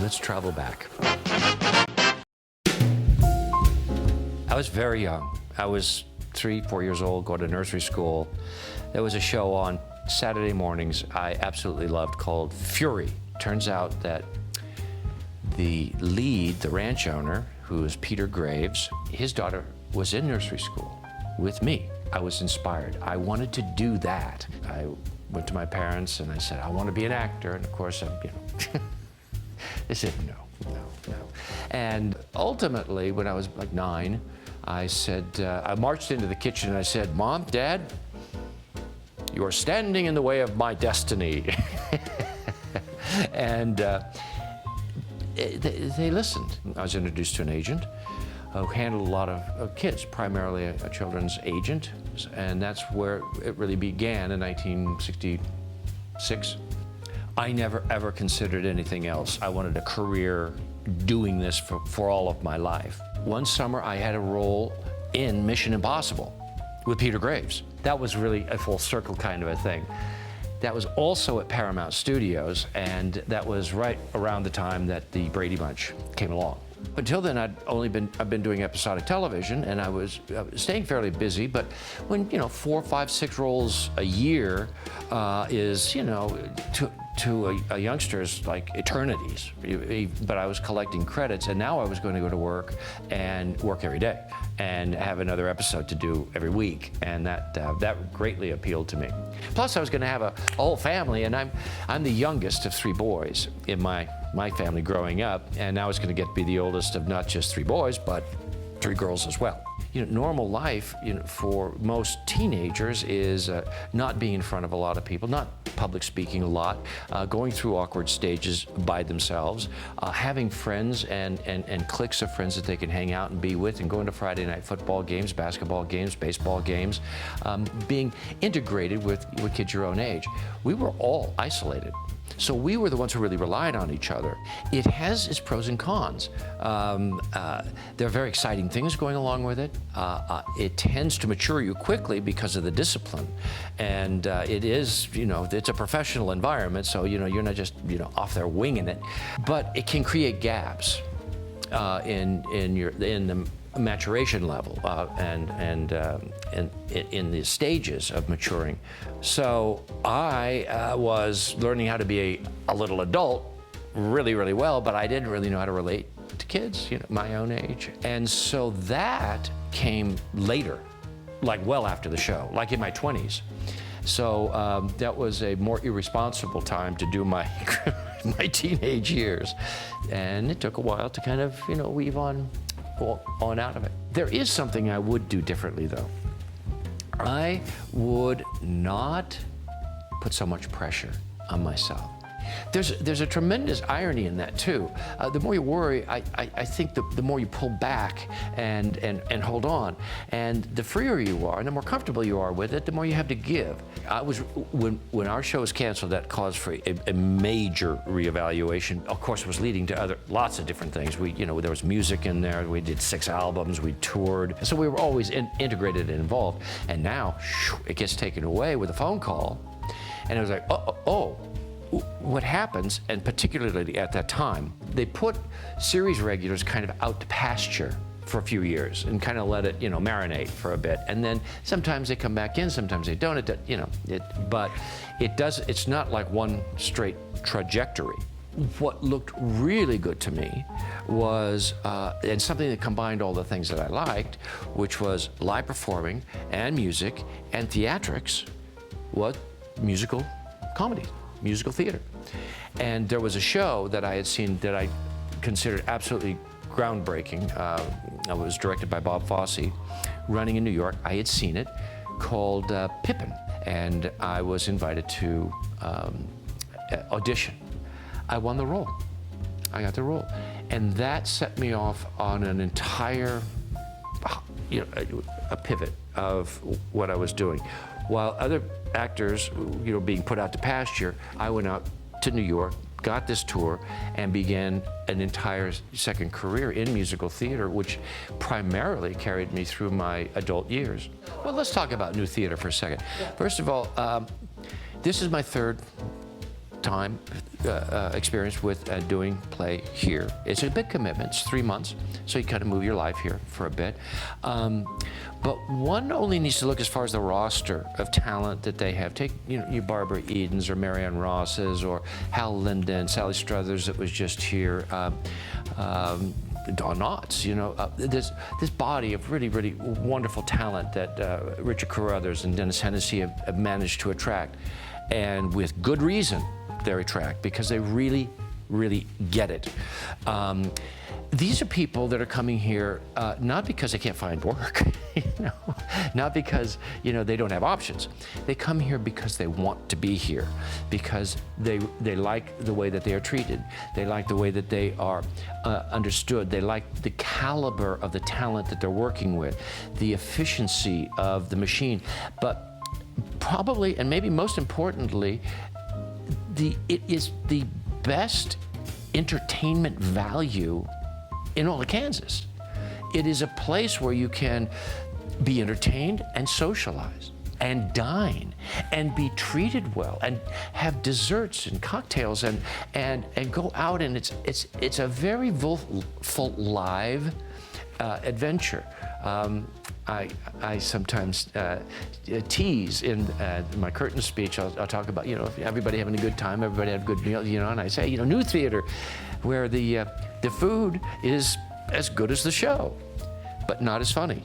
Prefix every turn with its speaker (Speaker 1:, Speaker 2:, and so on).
Speaker 1: let's travel back. I was very young. I was 3, 4 years old, going to nursery school. There was a show on Saturday mornings I absolutely loved called Fury. Turns out that the lead, the ranch owner, who is Peter Graves, his daughter was in nursery school with me. I was inspired. I wanted to do that. I went to my parents and I said, I want to be an actor. And of course, they said, no. And ultimately, when I was like 9, I said, I marched into the kitchen and I said, Mom, Dad, you're standing in the way of my destiny. And they listened. I was introduced to an agent who handled a lot of kids, primarily a children's agent. And that's where it really began in 1966. I never, ever considered anything else. I wanted a career doing this for all of my life. One summer, I had a role in Mission Impossible with Peter Graves. That was really a full circle kind of a thing. That was also at Paramount Studios, and that was right around the time that the Brady Bunch came along. Until then, I've been doing episodic television, and I was staying fairly busy. But when 4, 5, 6 roles a year is to a youngster's like eternities. But I was collecting credits, and now I was going to go to work and work every day and have another episode to do every week, and that greatly appealed to me. Plus, I was going to have a whole family, and I'm the youngest of 3 boys in my family growing up, and now I was going to get to be the oldest of not just 3 boys, but 3 girls as well. Normal life, for most teenagers is not being in front of a lot of people, not public speaking a lot, going through awkward stages by themselves, having friends and cliques of friends that they can hang out and be with, and going to Friday night football games, basketball games, baseball games, being integrated with kids your own age. We were all isolated. So we were the ones who really relied on each other. It has its pros and cons. There are very exciting things going along with it. It tends to mature you quickly because of the discipline. And it is, it's a professional environment, so you're not just off there winging it. But it can create gaps in the maturation level and in the stages of maturing. So I was learning how to be a little adult really, really well, but I didn't really know how to relate to kids, my own age. And so that came later, like well after the show, like in my 20s. So that was a more irresponsible time to do my my teenage years. And it took a while to kind of, weave on out of it. There is something I would do differently, though. I would not put so much pressure on myself. There's a tremendous irony in that, too. The more you worry, I think the more you pull back and hold on. And the freer you are and the more comfortable you are with it, the more you have to give. When our show was canceled, that caused for a major reevaluation. Of course, it was leading to lots of different things. There was music in there. We did 6 albums. We toured. So we were always integrated and involved. And now, it gets taken away with a phone call. And it was like, oh. What happens, and particularly at that time, they put series regulars kind of out to pasture for a few years and kind of let it, marinate for a bit. And then sometimes they come back in, sometimes they don't. But it's not like one straight trajectory. What looked really good to me was, and something that combined all the things that I liked, which was live performing and music and theatrics, was musical comedy. Musical theater. And there was a show that I had seen that I considered absolutely groundbreaking. It was directed by Bob Fosse, running in New York. I had seen it, called Pippin, and I was invited to audition. I won the role. I got the role. And that set me off on an entire, a pivot of what I was doing. While other actors, being put out to pasture, I went out to New York, got this tour, and began an entire second career in musical theater, which primarily carried me through my adult years. Well, let's talk about new theater for a second. Yeah. First of all, this is my 3rd time experience with doing play here. It's a big commitment. It's 3 months, so you kind of move your life here for a bit. But one only needs to look as far as the roster of talent that they have. Take your Barbara Edens or Marianne Rosses or Hal Linden, Sally Struthers that was just here. Don Knotts, this body of really, really wonderful talent that Richard Carruthers and Dennis Hennessy have managed to attract. And with good reason, they're attracted because they really, really get it. These are people that are coming here not because they can't find work, not because they don't have options. They come here because they want to be here, because they like the way that they are treated. They like the way that they are understood. They like the caliber of the talent that they're working with, the efficiency of the machine. But probably, and maybe most importantly, it is the best entertainment value in all of Kansas. It is a place where you can be entertained and socialize and dine and be treated well and have desserts and cocktails and go out, and it's a very full live adventure. I sometimes tease in my curtain speech. I'll talk about everybody having a good time, everybody had a good meal, and I say new theater, where the food is as good as the show, but not as funny.